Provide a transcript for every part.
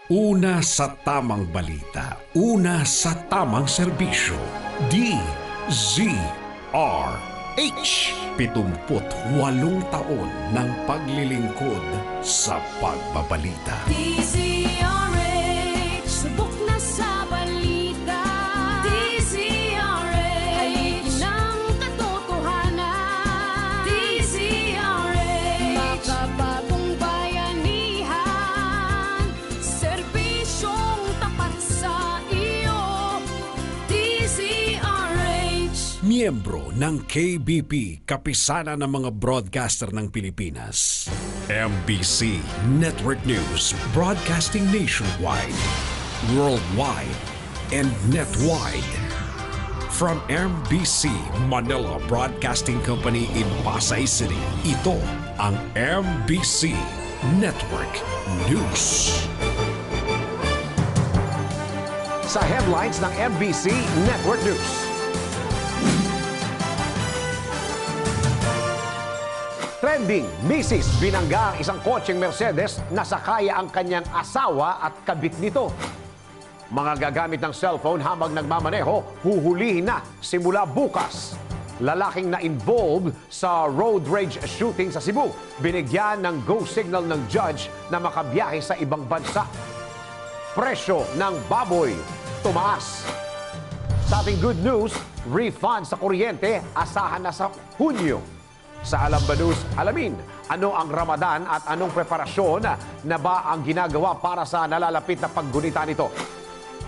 Una sa tamang balita, una sa tamang serbisyo. DZRH. 78 taon ng paglilingkod sa pagbabalita. DZRH, subok na sa balita. DZRH, haligi ng katotohanan. DZRH, makabagong bayanihan, serbisyong tapat sa iyo. DZRH. Miyembro ng KBP, kapisanan ng mga broadcaster ng Pilipinas. MBC Network News, broadcasting nationwide, worldwide, and netwide. From MBC Manila Broadcasting Company in Pasay City, ito ang MBC Network News. Sa headlines ng MBC Network News. Trending, Mrs. binangga ang isang kotseng Mercedes na sakaya ang kanyang asawa at kabit nito. Mga gagamit ng cellphone habang nagmamaneho, huhulihin na simula bukas. Lalaking na-involved sa road rage shooting sa Cebu, binigyan ng go signal ng judge na makabiyahe sa ibang bansa. Presyo ng baboy, tumaas. Sa ating good news, refund sa kuryente, asahan na sa Hunyo. Sa Alamba News, alamin ano ang Ramadan at anong preparasyon na ba ang ginagawa para sa nalalapit na paggunita nito.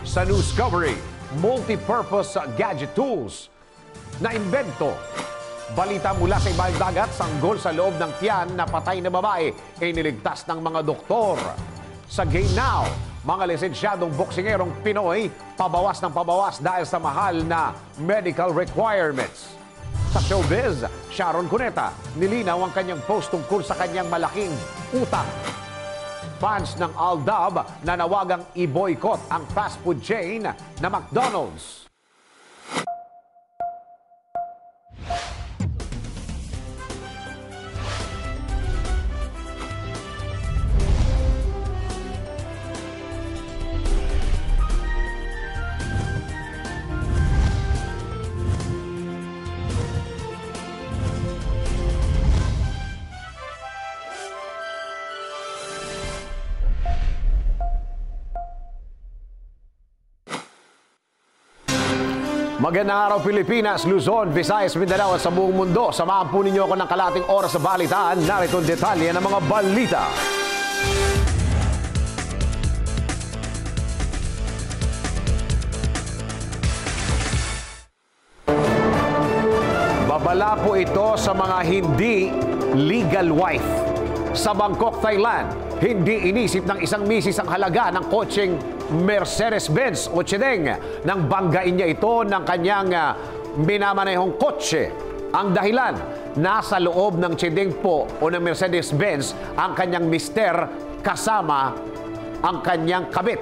Sa Newscovery, multi-purpose gadget tools na imbento. Balita mula sa ibang dagat, sanggol sa loob ng tiyan na patay na babae ay niligtas ng mga doktor. Sa Game Now, mga lisensyadong boksingerong Pinoy pabawas ng pabawas dahil sa mahal na medical requirements. Sa showbiz, Sharon Cuneta, nilinaw ang kanyang post tungkol sa kanyang malaking utang. Fans ng Aldab nanawagang i-boycott ang fast food chain na McDonald's. Magandang araw Pilipinas, Luzon, Visayas, Mindanao at sa buong mundo. Samahan po ninyo ako ng kalating oras sa balitaan. Narito ang detalye ng mga balita. Babala po ito sa mga hindi legal wife. Sa Bangkok, Thailand, hindi inisip ng isang misis ang halaga ng kotseng Mercedes-Benz o Chedeng nang banggain niya ito ng kanyang minamanehong kotse. Ang dahilan, nasa loob ng Chedeng po o ng Mercedes-Benz ang kanyang mister kasama ang kanyang kabit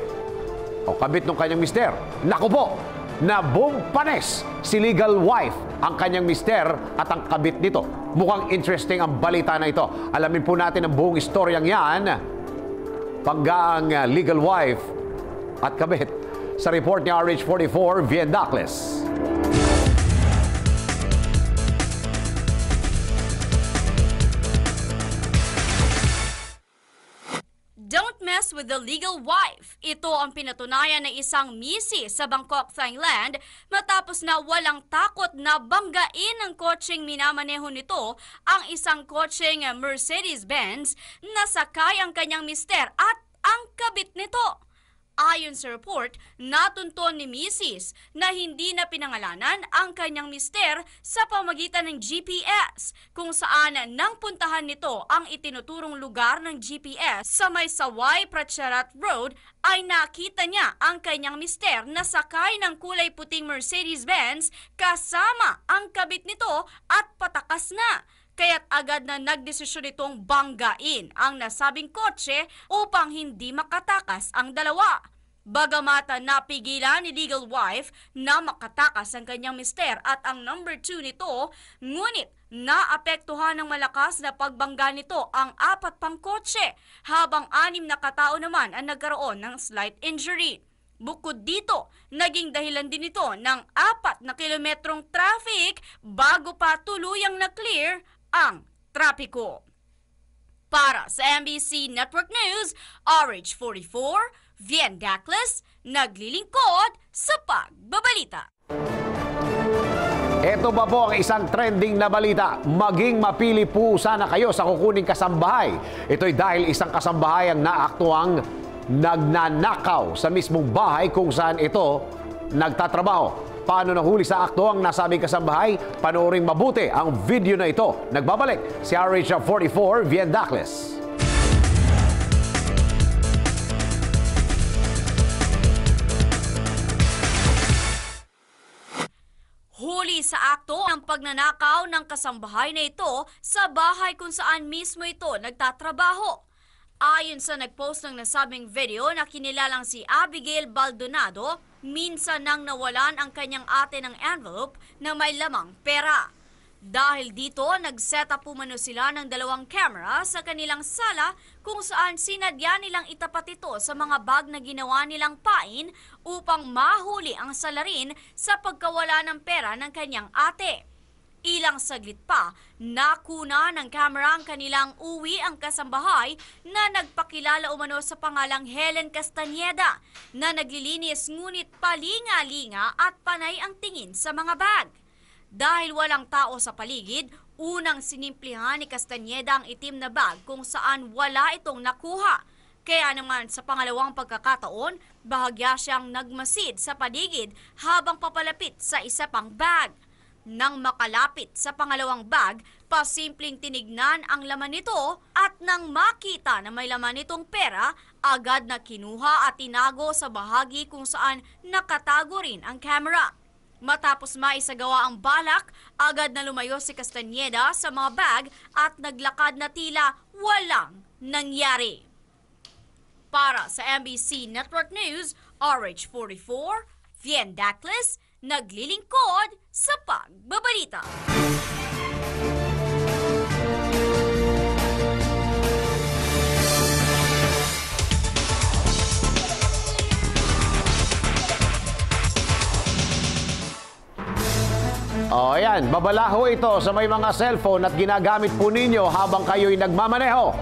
o kabit ng kanyang mister. Naku po, nabong panes si legal wife ang kanyang mister at ang kabit nito. Mukhang interesting ang balita na ito. Alamin po natin ang buong istoryang yan. Panggaang legal wife at kabit sa report ni RH44, Vien Dacles. Don't mess with the legal wife. Ito ang pinatunayan ng isang misis sa Bangkok, Thailand matapos na walang takot na banggain ng kotseng minamaneho nito ang isang kotseng Mercedes-Benz na sakay ang kanyang mister at ang kabit nito. Ayon sa report, natunton ni Mrs. na hindi na pinangalanan ang kanyang mister sa pamagitan ng GPS kung saan nang puntahan nito ang itinuturong lugar ng GPS sa may Sawai Pracharat Road ay nakita niya ang kanyang mister na sakay ng kulay puting Mercedes-Benz kasama ang kabit nito at patakas na. Kaya't agad na nagdesisyon itong banggain ang nasabing kotse upang hindi makatakas ang dalawa. Bagamat napigilan ni legal wife na makatakas ang kanyang mister at ang number 2 nito, ngunit naapektuhan ng malakas na pagbangga nito ang 4 pang kotse, habang 6 na katao naman ang nagkaroon ng slight injury. Bukod dito, naging dahilan din ito ng 4 na kilometrong traffic bago pa tuluyang na-clear ang trapiko. Para sa MBC Network News, RH44, Vien Dacles, naglilingkod sa pagbabalita. Ito ba po ang isang trending na balita? Maging mapili po sana kayo sa kukuning kasambahay. Ito'y dahil isang kasambahay ang naaktuang nagnanakaw sa mismong bahay kung saan ito nagtatrabaho. Paano nahuli sa akto ang nasabing kasambahay? Panooring mabuti ang video na ito. Nagbabalik si RH44 Vien Dacles. Huli sa akto ang pagnanakaw ng kasambahay na ito sa bahay kung saan mismo ito nagtatrabaho. Ayon sa nagpost ng nasabing video na kinilalang si Abigail Baldonado, minsan nang nawalan ang kanyang ate ng envelope na may lamang pera. Dahil dito, nag-set up umano sila ng 2 camera sa kanilang sala kung saan sinadya nilang itapat ito sa mga bag na ginawa nilang pain upang mahuli ang salarin sa pagkawala ng pera ng kanyang ate. Ilang saglit pa, nakuna ng camera ang kanilang uwi ang kasambahay na nagpakilala umano sa pangalang Helen Castañeda na naglilinis ngunit palinga-linga at panay ang tingin sa mga bag. Dahil walang tao sa paligid, unang sinimplihan ni Castañeda ang itim na bag kung saan wala itong nakuha. Kaya naman sa pangalawang pagkakataon, bahagya siyang nagmasid sa paligid habang papalapit sa isa pang bag. Nang makalapit sa pangalawang bag, pasimpleng tinignan ang laman nito at nang makita na may laman nitong pera, agad na kinuha at tinago sa bahagi kung saan nakatago rin ang camera. Matapos maisagawa ang balak, agad na lumayo si Castañeda sa mga bag at naglakad na tila walang nangyari. Para sa MBC Network News, RH44, Vien Dacles, naglilingkod sa pagbabalita. O yan, babalaho ito sa may mga cellphone at ginagamit po ninyo habang kayo'y nagmamaneho.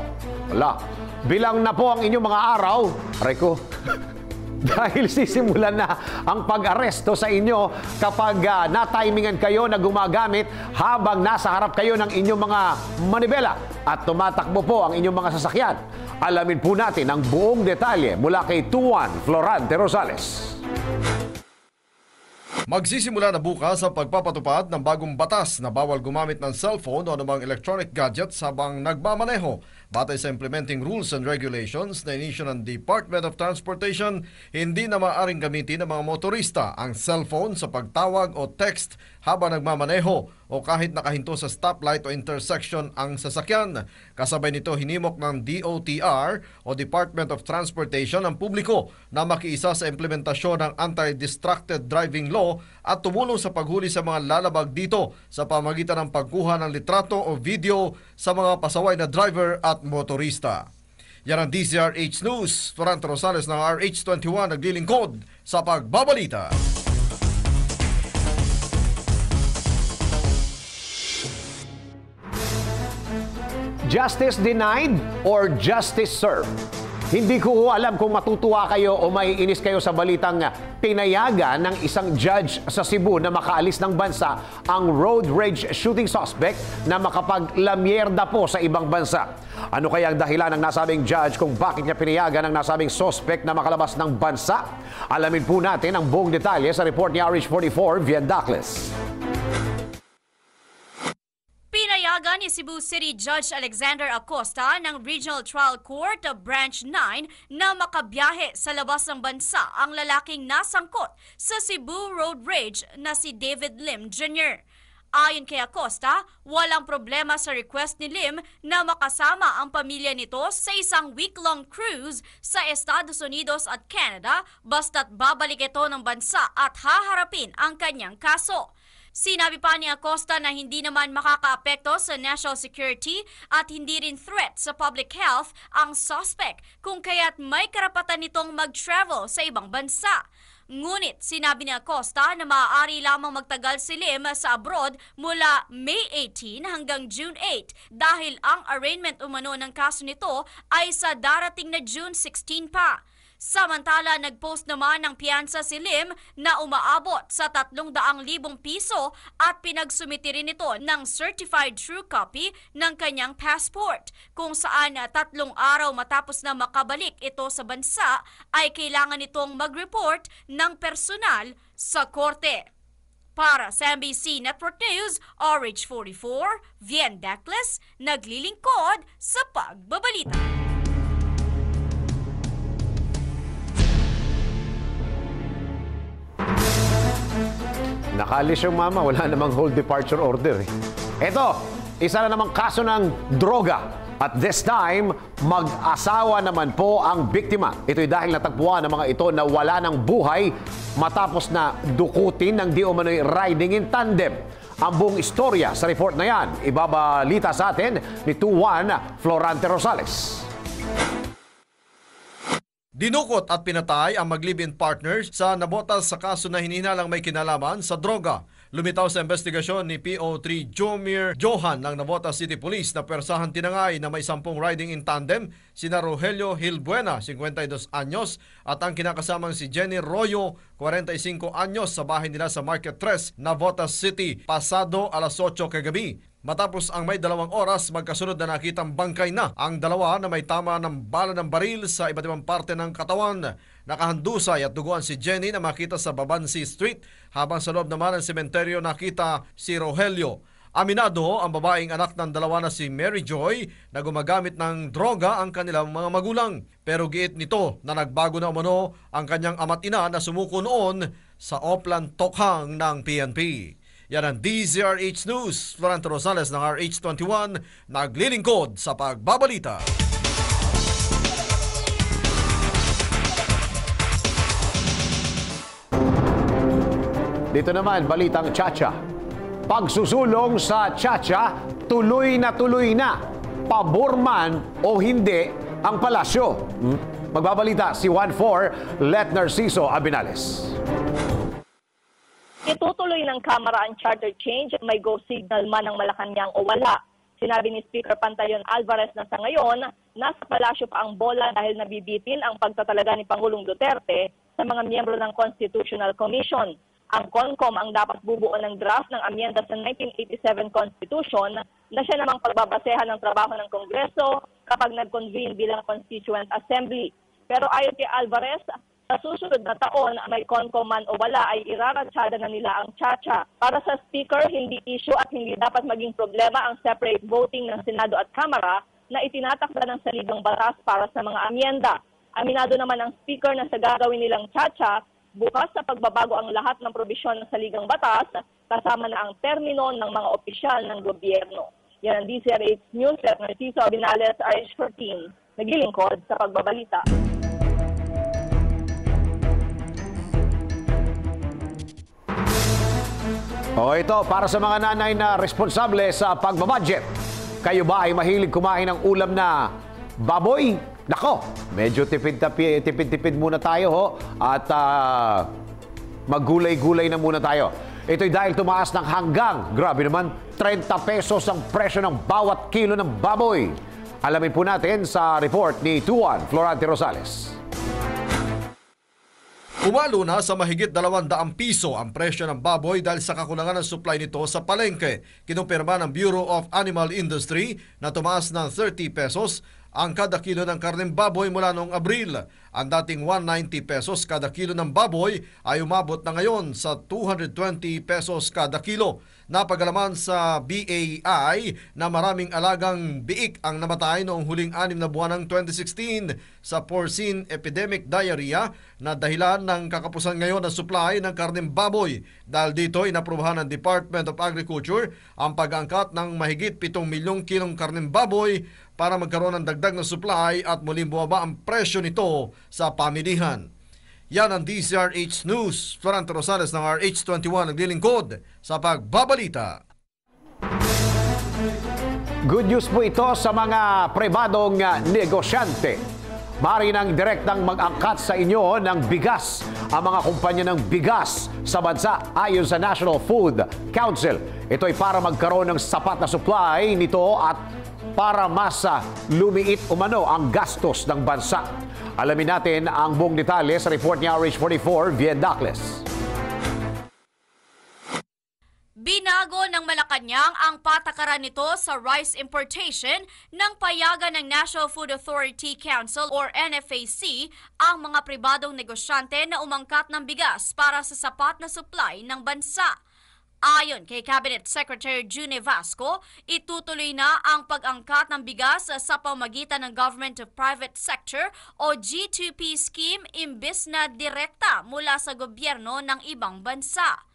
Wala, bilang na po ang inyong mga araw. Aray ko. Dahil sisimulan na ang pag-aresto sa inyo kapag na-timingan kayo na gumagamit habang nasa harap kayo ng inyong mga manibela at tumatakbo po ang inyong mga sasakyan. Alamin po natin ang buong detalye mula kay Tuan Florante Rosales. Magsisimula na bukas ang pagpapatupad ng bagong batas na bawal gumamit ng cellphone o anumang electronic gadgets habang nagmamaneho. Batay sa implementing rules and regulations na inisyu ng Department of Transportation, hindi na maaaring gamitin ng mga motorista ang cellphone sa pagtawag o text habang nagmamaneho o kahit nakahinto sa stoplight o intersection ang sasakyan. Kasabay nito hinimok ng DOTR o Department of Transportation ang publiko na makiisa sa implementasyon ng Anti-Distracted Driving Law at tumulong sa paghuli sa mga lalabag dito sa pamagitan ng pagkuha ng litrato o video sa mga pasaway na driver at motorista. Yan ang DZRH News. Florante Rosales ng RH21 naglilingkod sa pagbabalita. Justice denied or justice served? Hindi ko alam kung matutuwa kayo o maiinis kayo sa balitang pinayagan ng isang judge sa Cebu na makaalis ng bansa ang road rage shooting suspect na makapaglamyerda po sa ibang bansa. Ano kaya ang dahilan ng nasabing judge kung bakit niya pinayagan ang nasabing suspect na makalabas ng bansa? Alamin po natin ang buong detalye sa report ni RH44 Vien Dacles. Pinayagan ni Cebu City Judge Alexander Acosta ng Regional Trial Court Branch 9 na makabiyahe sa labas ng bansa ang lalaking nasangkot sa Cebu Road Rage na si David Lim Jr. Ayon kay Acosta, walang problema sa request ni Lim na makasama ang pamilya nito sa isang week-long cruise sa Estados Unidos at Canada basta't babalik ito ng bansa at haharapin ang kanyang kaso. Sinabi pa ni Acosta na hindi naman makakaapekto sa national security at hindi rin threat sa public health ang suspect kung kaya't may karapatan nitong mag-travel sa ibang bansa. Ngunit sinabi ni Acosta na maaari lamang magtagal si Lim sa abroad mula May 18 hanggang June 8 dahil ang arraignment umano ng kaso nito ay sa darating na June 16 pa. Samantala, nag-post naman ng piyansa si Lim na umaabot sa 300,000 piso at pinagsumiti rin ito ng certified true copy ng kanyang passport kung saan 3 araw matapos na makabalik ito sa bansa ay kailangan itong mag-report ng personal sa korte. Para sa MBC Network News, RH44, Vien Dacles, naglilingkod sa pagbabalita. Nakalis yung mama, wala namang hold departure order. Ito, isa na namang kaso ng droga. At this time, mag-asawa naman po ang biktima. Ito'y dahil natagpuan ng mga ito na wala ng buhay matapos na dukutin ng di umano'y riding in tandem. Ang buong istorya sa report na yan, ibabalita sa atin ni 2-1 Florante Rosales. Dinukot at pinatay ang mag-live-in partners sa nabotas sa kaso na hinihinalang may kinalaman sa droga. Lumitaw sa investigasyon ni PO3 Jomir Johan ng Navotas City Police na persahan tinangay na may 10 riding in tandem sina Rogelio Hilbuena, 52 anyos, at ang kinakasamang si Jenny Royo, 45 anyos, sa bahay nila sa Market 3, Navotas City, pasado alas 8 kagabi. Matapos ang may 2 oras, magkasunod na nakitang bangkay na ang dalawa na may tama ng bala ng baril sa iba't ibang parte ng katawan. Nakahandusay at duguan si Jenny na makita sa Babansi Street, habang sa loob naman ng sementeryo nakita si Rogelio. Aminado ang babaeng anak ng dalawa na si Mary Joy na gumagamit ng droga ang kanilang mga magulang. Pero giit nito na nagbago na umano ang kanyang ama't ina na sumuko noon sa Oplan Tokhang ng PNP. Yan ang DZRH News. Florante Rosales ng RH21, naglilingkod sa pagbabalita. Dito naman, balitang Chacha. Pagsusulong sa Chacha, tuloy na. Pabor man o hindi ang palasyo. Magbabalita si 1-4, Let Narciso Abinales. Itutuloy ng Kamara ang charter change, may go signal man ng Malacanang o wala. Sinabi ni Speaker Pantayon Alvarez na sa ngayon, nasa palasyo pa ang bola dahil nabibitin ang pagtatalaga ni Pangulong Duterte sa mga miyembro ng Constitutional Commission. Ang CONCOM ang dapat bubuo ng draft ng amyenda sa 1987 Constitution na siya namang pagbabasehan ng trabaho ng Kongreso kapag nag-convene bilang Constituent Assembly. Pero ayon kay Alvarez, sa susunod na taon, may CONCOM man o wala ay iraratsada na nila ang Chacha. Para sa Speaker, hindi issue at hindi dapat maging problema ang separate voting ng Senado at Kamara na itinatakda ng saligang batas para sa mga amyenda. Aminado naman ang Speaker na sa gagawin nilang Chacha, bukas sa pagbabago ang lahat ng probisyon ng saligang batas, kasama na ang termino ng mga opisyal ng gobyerno. Yan ang DZRH News, Let Narciso Abinales, RH14, naglilingkod sa pagbabalita. O ito, para sa mga nanay na responsable sa pagbabudget. Kayo ba ay mahilig kumain ng ulam na baboy? Nako, medyo tipid-tipid muna tayo ho. At maggulay-gulay na muna tayo. Ito'y dahil tumaas ng hanggang, grabe naman, 30 pesos ang presyo ng bawat kilo ng baboy. Alamin po natin sa report ni 2-1 Florante Rosales. Umalo na sa mahigit 200 piso ang presyo ng baboy dahil sa kakulangan ng supply nito sa palengke. Kinumpirma ng Bureau of Animal Industry na tumaas ng 30 pesos ang kada kilo ng karneng baboy mula noong Abril. Ang dating 190 pesos kada kilo ng baboy ay umabot na ngayon sa 220 pesos kada kilo. Napagalaman sa BAI na maraming alagang biik ang namatay noong huling 6 na buwan ng 2016 sa porcine epidemic diarrhea na dahilan ng kakapusan ngayon ng supply ng karneng baboy. Dahil dito, inaprubahan ng Department of Agriculture ang pag-angkat ng mahigit 7 milyong kilong karneng baboy para magkaroon ng dagdag na supply at muling bumaba ang presyo nito sa pamilihan. Yan ang DZRH News. Florante Rosales ng RH21 naglilingkod sa pagbabalita. Good news po ito sa mga pribadong negosyante. Maaari nang direktang mag-angkat sa inyo ng bigas ang mga kumpanya ng bigas sa bansa ayon sa National Food Council. Ito ay para magkaroon ng sapat na supply nito at para mas lumiit umano ang gastos ng bansa. Alamin natin ang buong detalye sa report ni RH44, Vien Dacles. Binago ng Malacanang ang patakaran nito sa rice importation nang payagan ng National Food Authority Council or NFAC ang mga pribadong negosyante na umangkat ng bigas para sa sapat na supply ng bansa. Ayon kay Cabinet Secretary June Vasco, itutuloy na ang pag-angkat ng bigas sa pamamagitan ng Government of Private Sector o G2P scheme imbis na direkta mula sa gobyerno ng ibang bansa.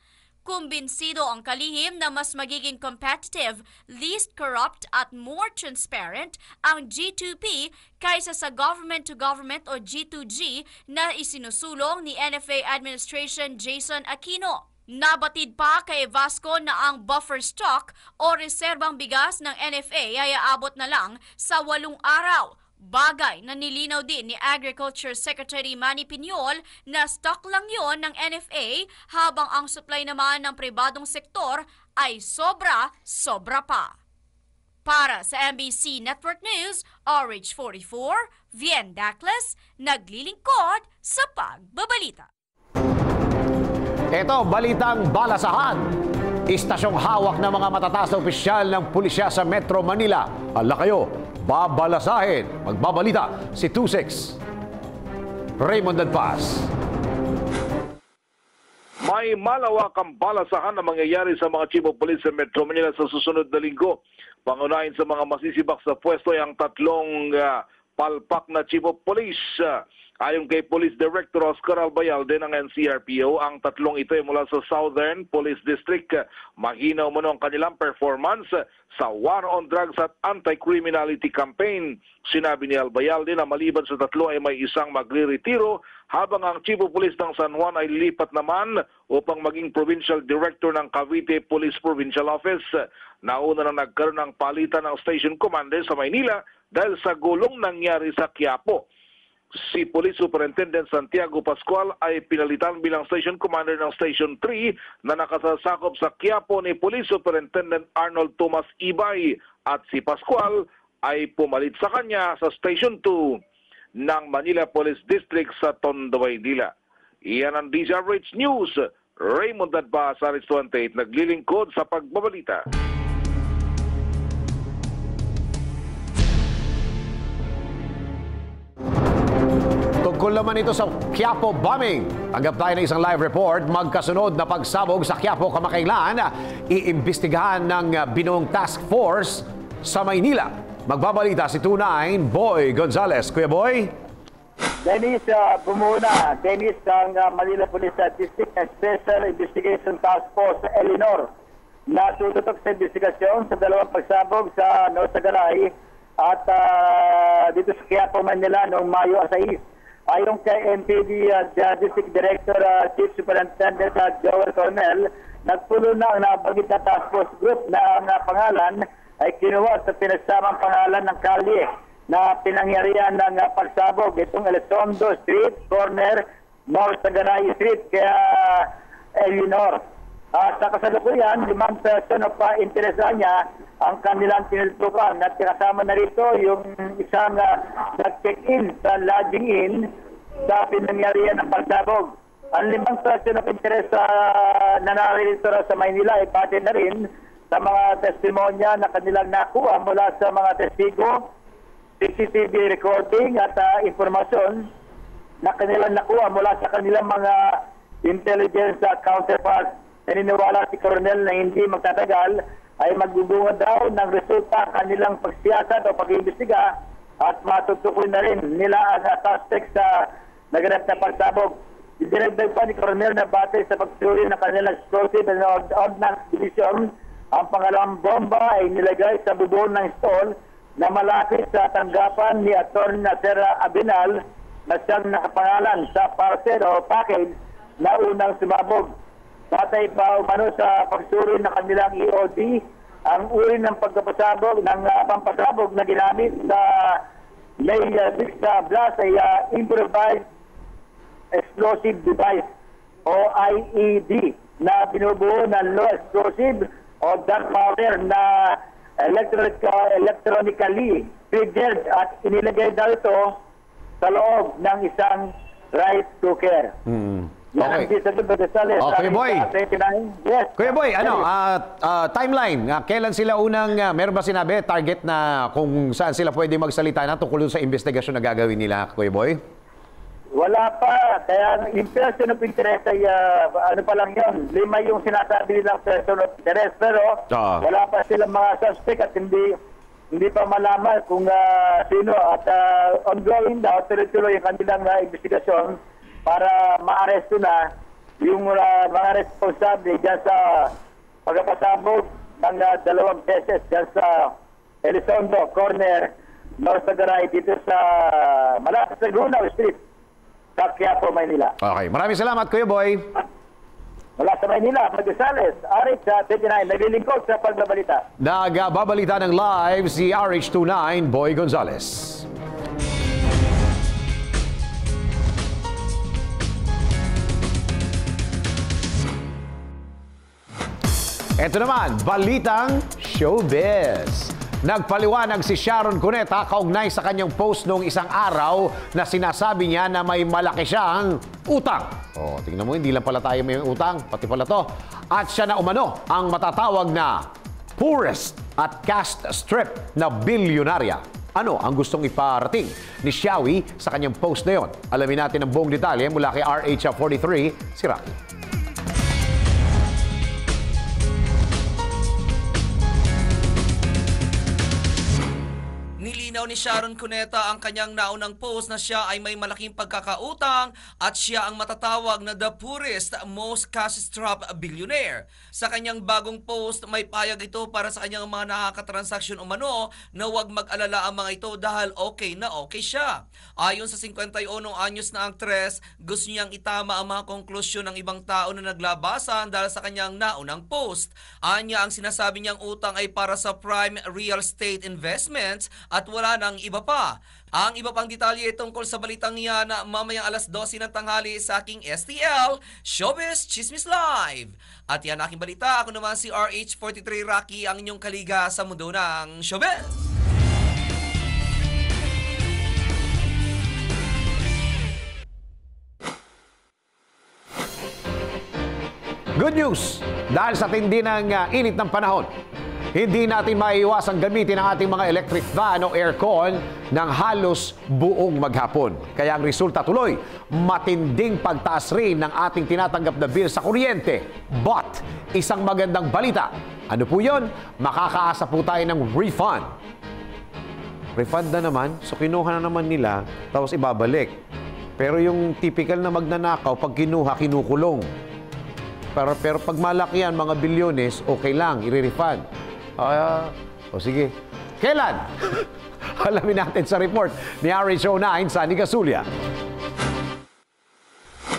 Kumbinsido ang kalihim na mas magiging competitive, least corrupt at more transparent ang G2P kaysa sa government-to-government o G2G na isinusulong ni NFA Administration Jason Aquino. Nabatid pa kay Vasco na ang buffer stock o reserbang bigas ng NFA ay aabot na lang sa 8 araw. Bagay na nilinaw din ni Agriculture Secretary Manny Piñol na stock lang yon ng NFA habang ang supply naman ng pribadong sektor ay sobra pa. Para sa MBC Network News, RH44, Vien Dacles, naglilingkod sa pagbabalita. Ito, balitang balasahan. Istasyong hawak ng mga matataas na opisyal ng pulisya sa Metro Manila. Ala kayo, babalasahin. Magbabalita si 26. Raymond Dadpas. May malawakang balasahan na mangyayari sa mga chief of police sa Metro Manila sa susunod na linggo. Pangunahin sa mga masisibak sa pwesto ay ang tatlong palpak na chief of police. Ayon kay Police Director Oscar Albayalde ng NCRPO, ang tatlong ito ay mula sa Southern Police District. Mahina umano ang kanilang performance sa War on Drugs at Anti-Criminality Campaign. Sinabi ni Albayalde na maliban sa tatlo ay may isang magre-retiro habang ang Chief of Police ng San Juan ay lipat naman upang maging Provincial Director ng Cavite Police Provincial Office. Nauna na nagkaroon ng palitan ng Station Commander sa Maynila dahil sa gulong nangyari sa Quiapo. Si Police Superintendent Santiago Pascual ay pinalitan bilang Station Commander ng Station 3 na nakasasakop sa Quiapo ni Police Superintendent Arnold Tomas Ibay at si Pascual ay pumalit sa kanya sa Station 2 ng Manila Police District sa Tondo, Maynila. Iyan ang DZRH News. Raymond Dadbas, RH28, naglilingkod sa pagbabalita. Tungkol naman ito sa Quiapo bombing. Tanggap tayo ng isang live report. Magkasunod na pagsabog sa Quiapo kamakailan, iimbestigahan ng binuong task force sa Maynila. Magbabalita si 29 Boy Gonzales. Kuya Boy? Dennis, bumuna. Dennis, ang Manila Police District Special Investigation Task Force Eleanor na tututok sa investigasyon sa dalawang pagsabog sa Norsagaray at dito sa Quiapo, Manila noong Mayo 6. Ayon kay NPD District Director Chief Superintendent Joel Cornell, nagpulo na ang nabanggit na task force group na ang pangalan ay kinuha sa pinagsamang pangalan ng kalye na pinangyarihan ng pagsabog itong Elizondo Street, corner North Sagaray Street, kaya Eleanor. Sa kasalukuyan, 5 person of interest niya ang kanilang tinultukan at kasama na rito yung isang nag-check-in sa lodging in sa pinangyarihan ng pagsabog. Ang 5 person of interest na naririto sa Maynila ay pati na rin sa mga testimonya na kanilang nakuha mula sa mga testigo, CCTV recording at informasyon na kanilang nakuha mula sa kanilang mga intelligence counterparts. Naniniwala si Colonel na hindi magtatagal ay magbubunga daw ng resulta kanilang pagsiyasat o pag-iimbestiga at matutukoy na rin nila ang suspect sa naganap na pagsabog. Dinagdag pa ni Colonel na batay sa pagsuri ng kanilang explosive and ordnance division, ang pangalawang bomba ay nilagay sa bubong ng stall na malapit sa tanggapan ni Atty. Sir Abinal na siyang nakapangalan sa parcel o package na unang sumabog. Batay pa umano sa pagsuri ng kanilang EOD, ang uri ng pampasabog na ginamit sa May 6 blast ay improvised explosive device o IED na binubuo ng low explosive o dark powder na electronically triggered at inilagay daw ito sa loob ng isang rice cooker. Okay. Okay, boy. Yes. Kuya Boy, timeline. Kailan sila unang, meron ba sinabi, target na kung saan sila pwede magsalita na tungkol sa investigasyon na gagawin nila, Kuya Boy? Wala pa. Kaya yung person of interest ay ano pa lang yun. 5 yung sinasabi nilang person of interest. Pero wala pa silang mga suspect at hindi pa malaman kung sino. At ongoing daw, tuloy-tuloy yung kanilang investigasyon para maaresto na yung mga responsable dyan sa pagkapasabog ng 2 beses dyan sa Elizondo Corner, North Sagaray, dito sa malapit sa Grunau Street sa Quiapo, Maynila. Okay, maraming salamat, Kuya Boy. Mula sa Maynila, Mag-Gonzales, RH 29, naglilingkod sa pagbabalita. Nagbabalita ng live si RH29, Boy Gonzales. Ito naman, balitang showbiz. Nagpaliwanag si Sharon Cuneta kaugnay sa kanyang post noong isang araw na sinasabi niya na may malaki siyang utang. Tingnan mo, hindi lang pala tayo may utang, pati pala to. At siya na umano ang matatawag na poorest at caste strip na bilyonarya. Ano ang gustong iparating ni Xiaowi sa kanyang post na yon? Alamin natin ang buong detalye mula kay RH43, si Rocky. Nilinaw ni Sharon Cuneta ang kanyang naunang post na siya ay may malaking pagkakautang at siya ang matatawag na the poorest, most cash-strapped billionaire. Sa kanyang bagong post, may payag ito para sa kanyang mga nakakatransaksyon umano na huwag mag-alala ang mga ito dahil okay na okay siya. Ayon sa 51 anyos na actress, gusto niyang itama ang mga konklusyon ng ibang tao na naglabasan dahil sa kanyang naunang post. Anya, ang sinasabi niyang utang ay para sa prime real estate investments at wala nang iba pa. Ang iba pang detalye tungkol sa balitang yan mamayang alas 12 ng tanghali sa aking STL, Showbiz Chismis Live. At yan aking balita. Ako naman si RH43 Rocky, ang inyong kaliga sa mundo ng showbiz. Good news! Dahil sa tindi ng init ng panahon, hindi natin maiiwasang gamitin ang ating mga electric fan o aircon ng halos buong maghapon. Kaya ang resulta tuloy, matinding pagtaas rin ng ating tinatanggap na bill sa kuryente. But, isang magandang balita. Ano po yun? Makakaasa po tayo ng refund. Refund na naman, so kinuha na naman nila, tapos ibabalik. Pero yung typical na magnanakaw, pag kinuha, kinukulong. Pero pag malaki yan, mga bilyones, okay lang, i-refund. Sige. Kailan? Alamin natin sa report ni RH09, Sunny Casulia.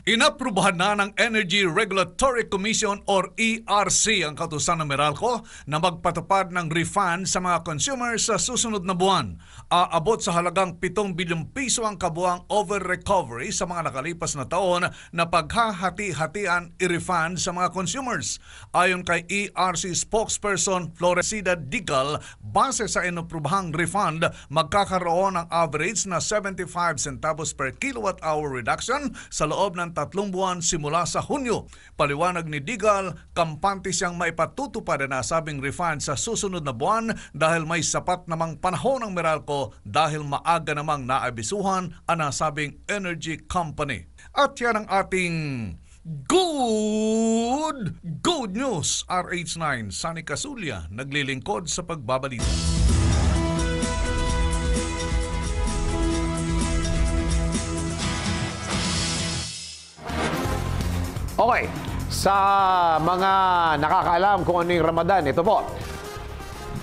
Inaprubahan na ng Energy Regulatory Commission or ERC ang kautusan ng Meralco na magpatupad ng refund sa mga consumers sa susunod na buwan. Aabot sa halagang 7 bilyong piso ang kabuang over-recovery sa mga nakalipas na taon na paghahati-hatian i-refund sa mga consumers. Ayon kay ERC spokesperson Floresida Digal, base sa inaprubahang refund, magkakaroon ng average na 75 centavos per kilowatt-hour reduction sa loob ng ng 3 buwan simula sa Hunyo. Paliwanag ni Digal, kampante siyang maipatutupad ang nasabing refund sa susunod na buwan dahil may sapat namang panahon ng Meralco dahil maaga namang naabisuhan ang nasabing energy company. At yan ang ating good news. RH9, Sunny Casulia, naglilingkod sa pagbabalita. Okay, sa mga nakakaalam kung ano yung Ramadan, ito po.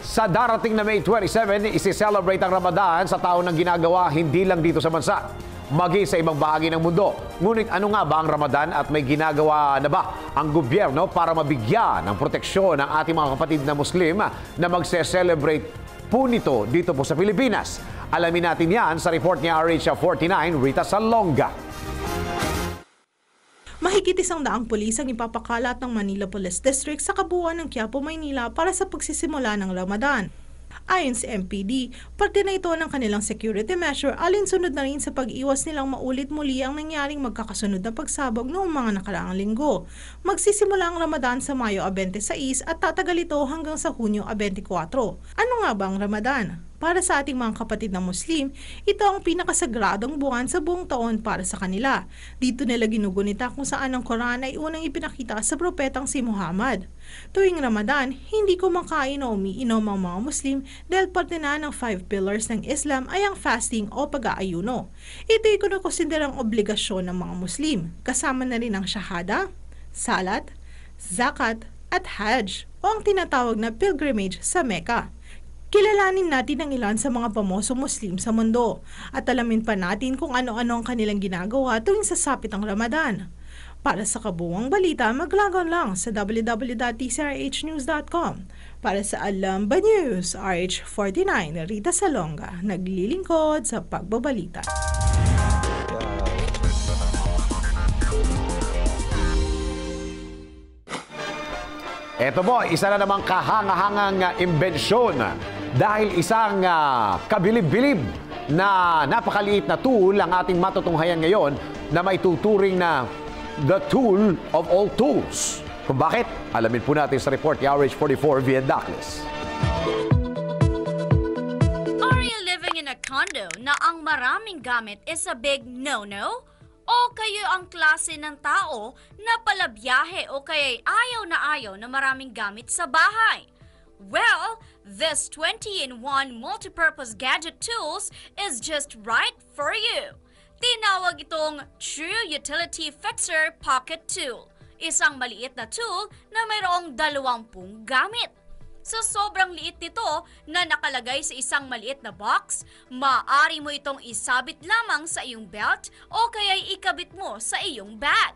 Sa darating na May 27, isi-celebrate ang Ramadan sa taon ng ginagawa hindi lang dito sa bansa, maging sa ibang bahagi ng mundo. Ngunit ano nga ba ang Ramadan at may ginagawa na ba ang gobyerno para mabigyan ng proteksyon ng ating mga kapatid na Muslim na magse-celebrate po nito dito po sa Pilipinas? Alamin natin yan sa report ni RH49, Rita Salonga. Mahigit 100 pulis ang ipapakalat ng Manila Police District sa kabuuan ng Quiapo, Maynila para sa pagsisimula ng Ramadan. Ayon sa MPD, parte na ito ng kanilang security measure alinsunod na rin sa pag-iwas nilang maulit muli ang nangyaring magkakasunod na pagsabog noong mga nakaraang linggo. Magsisimula ang Ramadan sa Mayo 26 at tatagal ito hanggang sa Hunyo 24. Ano nga ba ang Ramadan? Para sa ating mga kapatid na Muslim, ito ang pinakasagradong buwan sa buong taon para sa kanila. Dito nila ginugunita kung saan ang Quran ay unang ipinakita sa propetang si Muhammad. Tuwing Ramadan, hindi kumakain o umiinom ang mga Muslim dahil parte na ng 5 pillars ng Islam ay ang fasting o pag-aayuno. Ito'y kinukonsiderang obligasyon ng mga Muslim, kasama na rin ang shahada, salat, zakat at hajj o ang tinatawag na pilgrimage sa Mecca. Kilalanin natin ang ilan sa mga pamosong Muslim sa mundo at alamin pa natin kung ano-ano ang kanilang ginagawa tuwing sasapit ang Ramadan. Para sa kabuuang balita, maglagon lang sa www.tcrhnews.com. Para sa Alam Ba News, RH49, Rita Salonga, naglilingkod sa pagbabalita. Ito po, isa na namang kahangahangang imbensyon dahil isang kabilib-bilib na napakaliit na tool ang ating matutunghayan ngayon na may tuturing na the tool of all tools. Kung bakit? Alamin po natin sa report ni RH44 via Douglas. Are you living in a condo na ang maraming gamit is a big no-no? O kayo ang klase ng tao na palabiyahe o kaya'y ayaw na maraming gamit sa bahay? Well, this 20-in-1 multipurpose gadget tools is just right for you. Tinawag itong True Utility Fixer Pocket Tool. Isang maliit na tool na mayroong 20 gamit. Sa sobrang liit nito na nakalagay sa isang maliit na box, maaari mo itong isabit lamang sa iyong belt o kaya'y ikabit mo sa iyong bag.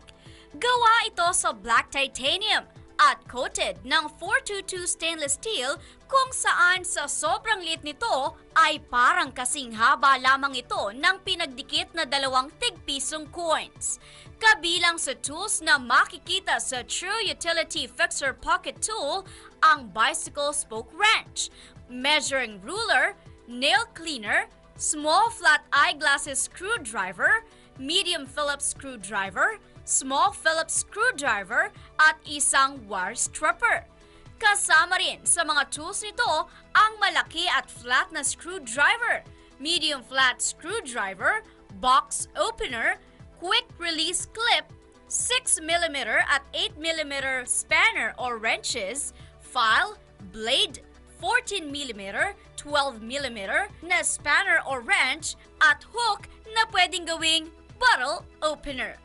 Gawa ito sa black titanium at coated ng 422 stainless steel kung saan sa sobrang liit nito ay parang kasing haba lamang ito ng pinagdikit na 2 tig-pisong coins. Kabilang sa tools na makikita sa True Utility Fixer Pocket Tool ang bicycle spoke wrench, measuring ruler, nail cleaner, small flat eyeglasses screwdriver, medium Phillips screwdriver, small Phillips screwdriver at isang wire stripper. Kasama rin sa mga tools nito ang malaki at flat na screwdriver, medium flat screwdriver, box opener, quick release clip, 6mm at 8mm spanner or wrenches, file, blade, 14mm, 12mm na spanner or wrench at hook na pwedeng gawing bottle opener.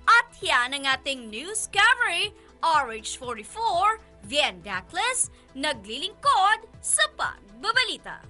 At yan ang ating news coverage, RH44, Vien Douglas, naglilingkod sa pagbabalita.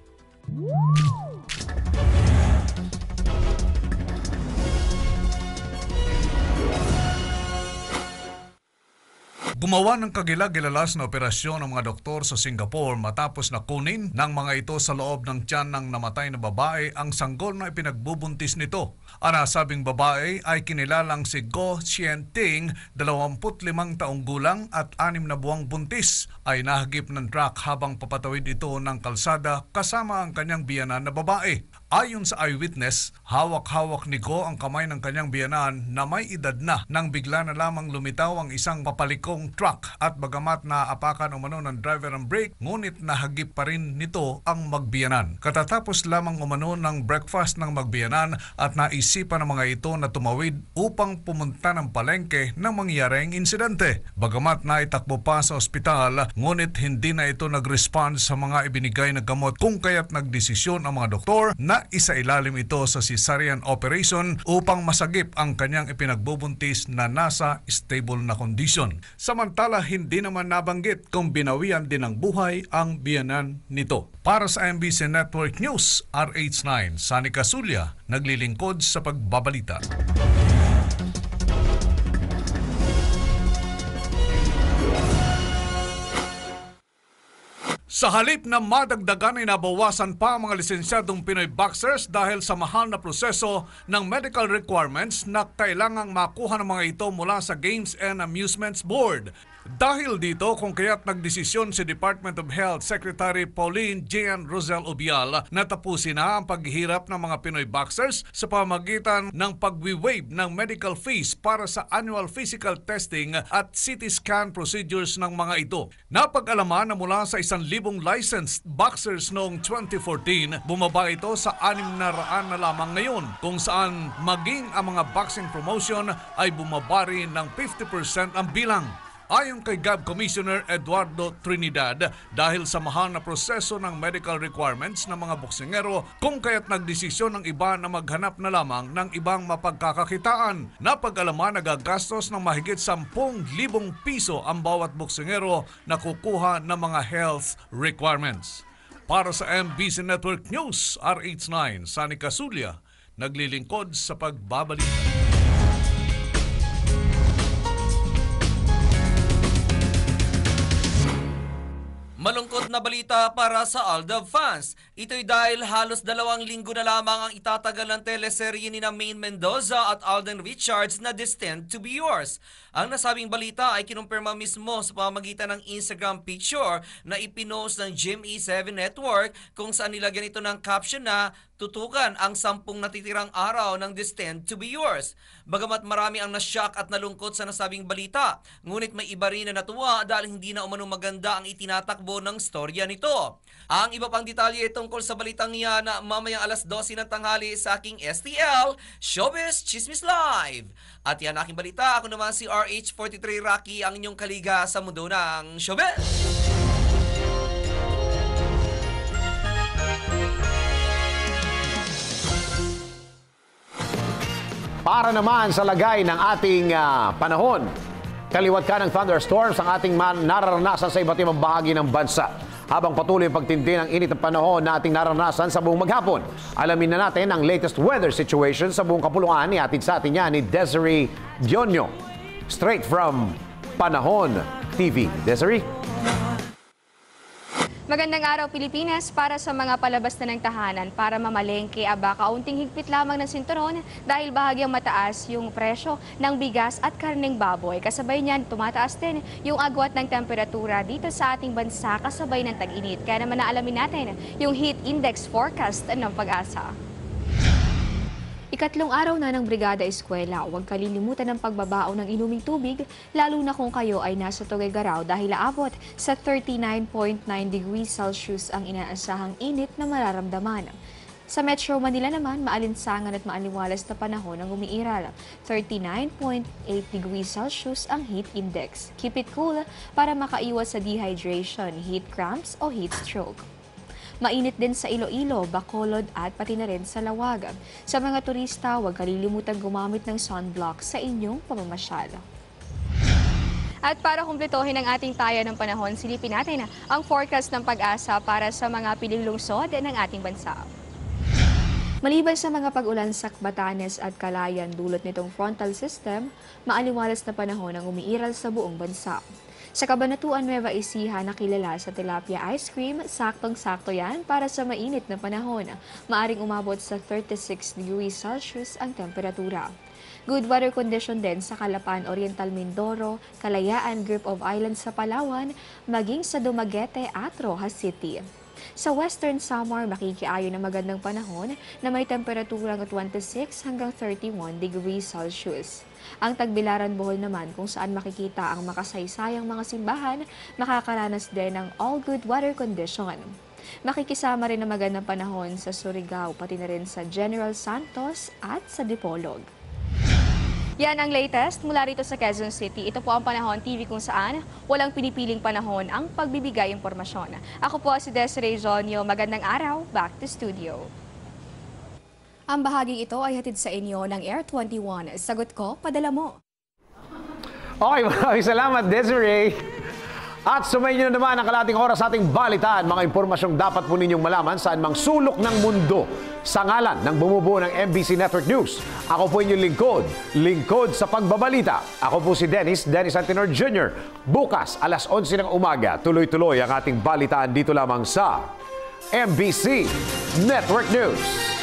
Gumawa ng kagilag-gilalas na operasyon ng mga doktor sa Singapore matapos na kunin ng mga ito sa loob ng tiyan ng namatay na babae ang sanggol na ipinagbubuntis nito. Ang nasabing babae ay kinilalang si Goh Chien Ting, 25 taong gulang at 6 na buwang buntis, ay nahagip ng truck habang papatawid ito ng kalsada kasama ang kanyang biyanan na babae. Ayon sa eyewitness, hawak-hawak ni Go ang kamay ng kanyang biyanan na may edad na nang bigla na lamang lumitaw ang isang papalikong truck at bagamat naapakan umano ng driver ang brake, ngunit nahagip pa rin nito ang magbiyanan. Katatapos lamang umano ng breakfast ng magbiyanan at naisipan ng mga ito na tumawid upang pumunta ng palengke ng mangyaring insidente. Bagamat naitakbo pa sa ospital, ngunit hindi na ito nag-respond sa mga ibinigay na gamot kung kaya't nagdesisyon ang mga doktor na isailalim ito sa cesarean operation upang masagip ang kanyang ipinagbubuntis na nasa stable na kondisyon. Samantala, hindi naman nabanggit kung binawian din ng buhay ang biyanan nito. Para sa MBC Network News, RH9, Sunny Casulia, naglilingkod sa pagbabalita. Sa halip na madagdagan ay nabawasan pa ang mga lisensyadong Pinoy boxers dahil sa mahal na proseso ng medical requirements na kailangang makuha ng mga ito mula sa Games and Amusements Board. Dahil dito kung kaya't nagdesisyon si Department of Health Secretary Pauline Jean Rosel Ubial na tapusin na ang paghihirap ng mga Pinoy boxers sa pamamagitan ng pagwi-waive ng medical fees para sa annual physical testing at CT scan procedures ng mga ito. Napag-alaman na mula sa 1,000 licensed boxers noong 2014, bumaba ito sa 600 na lamang ngayon, kung saan maging ang mga boxing promotion ay bumaba rin ng 50% ang bilang. Ayon kay GAB Commissioner Eduardo Trinidad, dahil sa mahal na proseso ng medical requirements ng mga boksingero, kung kaya't nagdesisyon ng iba na maghanap na lamang ng ibang mapagkakakitaan. Napag-alaman nagagastos ng mahigit 10,000 piso ang bawat boksingero na kukuha ng mga health requirements. Para sa MBC Network News, RH9, Sunny Casulia, naglilingkod sa pagbabalita. Malungkot na balita para sa Aldab fans. Ito'y dahil halos 2 linggo na lamang ang itatagal ng teleserye ni Maine Mendoza at Alden Richards na Destined to be Yours. Ang nasabing balita ay kinumpirma mismo sa pamamagitan ng Instagram picture na ipinost ng GMA7 Network kung saan nilagyan ito ng caption na tutukan ang 10 natitirang araw ng Destined to be Yours. Bagamat marami ang nashock at nalungkot sa nasabing balita, ngunit may iba rin na natuwa dahil hindi na umano maganda ang itinatakbo ng storya nito. Ang iba pang detalye tungkol sa balitang yan mamayang alas 12 ng tanghali sa aking STL, Showbiz Chismis Live. At yan aking balita, ako naman si RH43 Rocky, ang inyong kaliga sa mundo ng showbiz. Para naman sa lagay ng ating panahon, kaliwat ka ng thunderstorms ang ating nararanasan sa iba't ibang bahagi ng bansa. Habang patuloy ang pagtindi ng init ng panahon na ating nararanasan sa buong maghapon, alamin na natin ang latest weather situation sa buong kapuluan. Ihatid sa atin yan ni Desiree Dionyo. Straight from Panahon TV. Desiree? Magandang araw Pilipinas. Para sa mga palabas na ng tahanan para mamalengke, kaunting higpit lamang ng sinturon dahil bahagyang mataas yung presyo ng bigas at karneng baboy. Kasabay niyan, tumataas din yung agwat ng temperatura dito sa ating bansa kasabay ng tag-init. Kaya naman naalamin natin yung heat index forecast ng Pag-asa. Ikatlong araw na ng Brigada Eskwela, huwag kalilimutan ng pagbabaon ng inuming tubig, lalo na kung kayo ay nasa Tuguegarao dahil aabot sa 39.9 degrees Celsius ang inaasahang init na mararamdaman. Sa Metro Manila naman, maalinsangan at maaliwalas na panahon ang umiiral. 39.8 degrees Celsius ang heat index. Keep it cool para makaiwas sa dehydration, heat cramps o heat stroke. Mainit din sa Iloilo, Bacolod at pati na rin sa Lawagan. Sa mga turista, huwag kalilimutan gumamit ng sunblock sa inyong pamamasyal. At para kumpletohin ang ating taya ng panahon, silipin natin ang forecast ng Pag-asa para sa mga piling lungsod ng ating bansa. Maliban sa mga pag-ulan sa Batanes at Calayan dulot nitong frontal system, maaliwalas na panahon ang umiiral sa buong bansa. Sa Cabanatuan, Nueva Ecija na kilala sa tilapia ice cream, saktong-sakto yan para sa mainit na panahon. Maaring umabot sa 36 degrees Celsius ang temperatura. Good weather condition din sa Calapan, Oriental Mindoro, Kalayaan, Group of Islands sa Palawan, maging sa Dumaguete at Rojas City. Sa Western Samar, makikiayon ng magandang panahon na may temperaturang 26 hanggang 31 degrees Celsius. Ang Tagbilaran, Bohol naman, kung saan makikita ang makasaysayang mga simbahan, makakaranas din ng all good weather condition. Makikisama rin ang magandang panahon sa Surigao, pati na rin sa General Santos at sa Dipolog. Yan ang latest mula rito sa Quezon City. Ito po ang Panahon TV kung saan walang pinipiling panahon ang pagbibigay impormasyon. Ako po si Desiree Jonio. Magandang araw, back to studio. Ang bahaging ito ay hatid sa inyo ng Air 21. Sagot ko, padala mo. Okay, maraming salamat, Desiree. At sumayin nyo naman ang kalating oras sa ating balitaan. Mga impormasyong dapat po ninyong malaman saan mang sulok ng mundo. Sa ngalan ng bumubuo ng MBC Network News, ako po inyong lingkod sa pagbabalita. Ako po si Dennis Antenor Jr. Bukas, alas 11 ng umaga, tuloy-tuloy ang ating balitaan dito lamang sa MBC Network News.